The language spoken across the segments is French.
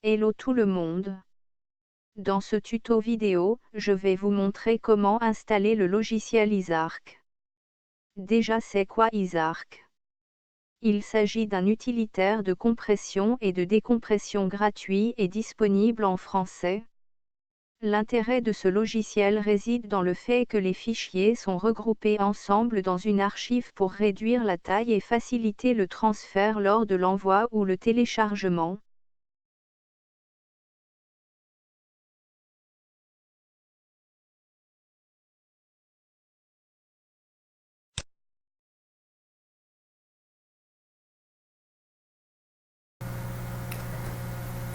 Hello tout le monde. Dans ce tuto vidéo, je vais vous montrer comment installer le logiciel Isarc. Déjà c'est quoi Isarc? Il s'agit d'un utilitaire de compression et de décompression gratuit et disponible en français. L'intérêt de ce logiciel réside dans le fait que les fichiers sont regroupés ensemble dans une archive pour réduire la taille et faciliter le transfert lors de l'envoi ou le téléchargement.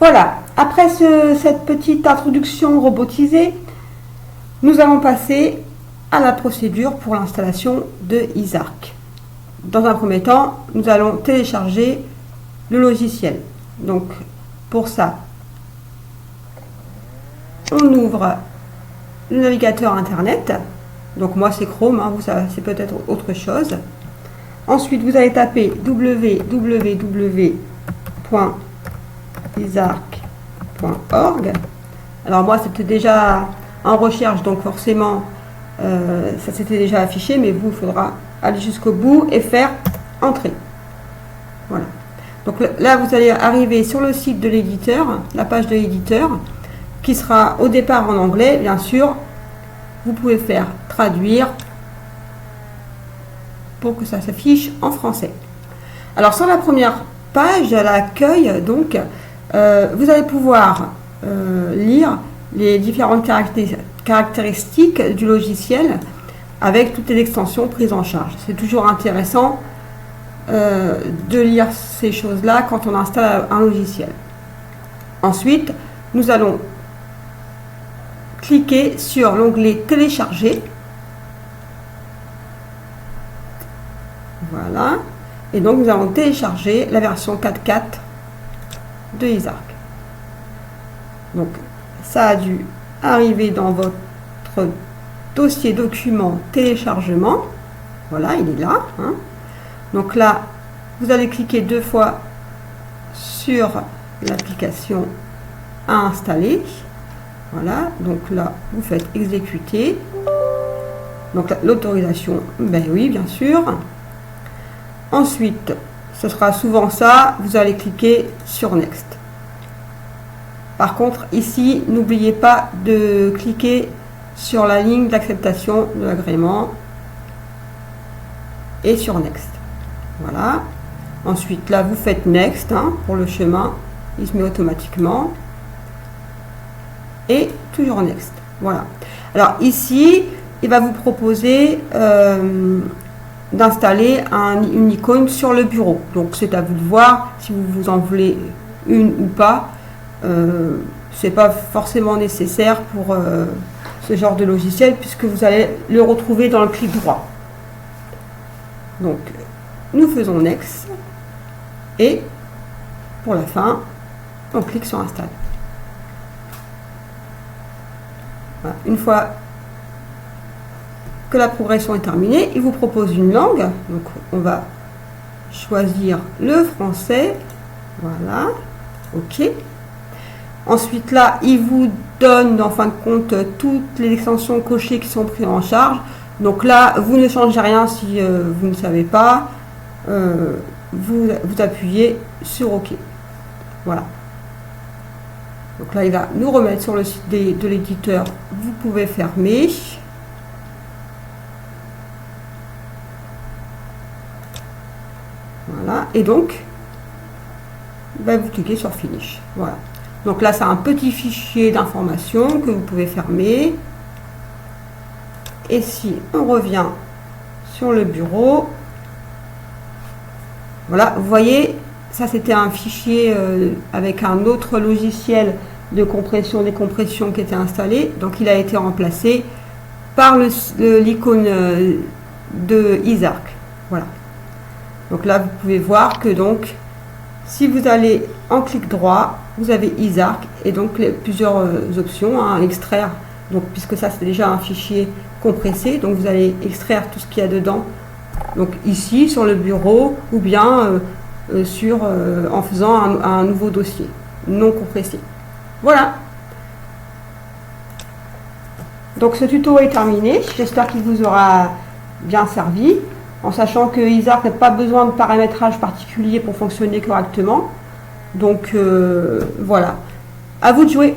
Voilà, après cette petite introduction robotisée, nous allons passer à la procédure pour l'installation de Isarc. Dans un premier temps, nous allons télécharger le logiciel. Donc, pour ça, on ouvre le navigateur internet. Donc moi c'est Chrome, vous c'est peut-être autre chose. Ensuite, vous allez taper www.isarc.org. Alors moi c'était déjà en recherche, donc forcément ça s'était déjà affiché, mais vous, il faudra aller jusqu'au bout et faire entrer. Voilà. Donc là, vous allez arriver sur le site de l'éditeur, la page de l'éditeur, qui sera au départ en anglais, bien sûr. Vous pouvez faire traduire pour que ça s'affiche en français. Alors sur la première page, à l'accueil, donc, vous allez pouvoir lire les différentes caractéristiques du logiciel avec toutes les extensions prises en charge. C'est toujours intéressant de lire ces choses-là quand on installe un logiciel. Ensuite, nous allons cliquer sur l'onglet télécharger. Voilà. Et donc nous allons télécharger la version 4.4 de Isarc. Donc ça a dû arriver dans votre dossier document téléchargement. Voilà, il est là. Donc là, vous allez cliquer 2 fois sur l'application à installer. Voilà, donc là, vous faites exécuter. Donc l'autorisation, ben oui, bien sûr. Ensuite, ce sera souvent ça, vous allez cliquer sur Next. Par contre, ici, n'oubliez pas de cliquer sur la ligne d'acceptation de l'agrément et sur Next. Voilà. Ensuite, là, vous faites Next pour le chemin. Il se met automatiquement. Et toujours Next. Voilà. Alors ici, il va vous proposer d'installer une icône sur le bureau. Donc c'est à vous de voir si vous en voulez une ou pas. C'est pas forcément nécessaire pour ce genre de logiciel puisque vous allez le retrouver dans le clic droit. Donc nous faisons Next et pour la fin, on clique sur Install. Voilà. Une fois que la progression est terminée, il vous propose une langue. Donc on va choisir le français. Voilà. OK. Ensuite là, il vous donne en fin de compte toutes les extensions cochées qui sont prises en charge. Donc là, vous ne changez rien si vous ne savez pas. Vous appuyez sur OK. Voilà. Donc là, il va nous remettre sur le site de l'éditeur. Vous pouvez fermer. Voilà. Et donc, vous cliquez sur Finish. Voilà. Donc là, c'est un petit fichier d'information que vous pouvez fermer. Et si on revient sur le bureau, voilà, vous voyez, ça c'était un fichier avec un autre logiciel de compression, décompression qui était installé. Donc il a été remplacé par l'icône de Isarc. Voilà. Donc là, vous pouvez voir que donc, si vous allez en clic droit, vous avez Isarc et donc plusieurs options, extraire. Donc puisque ça c'est déjà un fichier compressé, donc vous allez extraire tout ce qu'il y a dedans. Donc ici sur le bureau ou bien en faisant un nouveau dossier. non compressé. Voilà. Donc ce tuto est terminé. J'espère qu'il vous aura bien servi, en sachant que Isarc n'a pas besoin de paramétrage particulier pour fonctionner correctement. Donc voilà. À vous de jouer.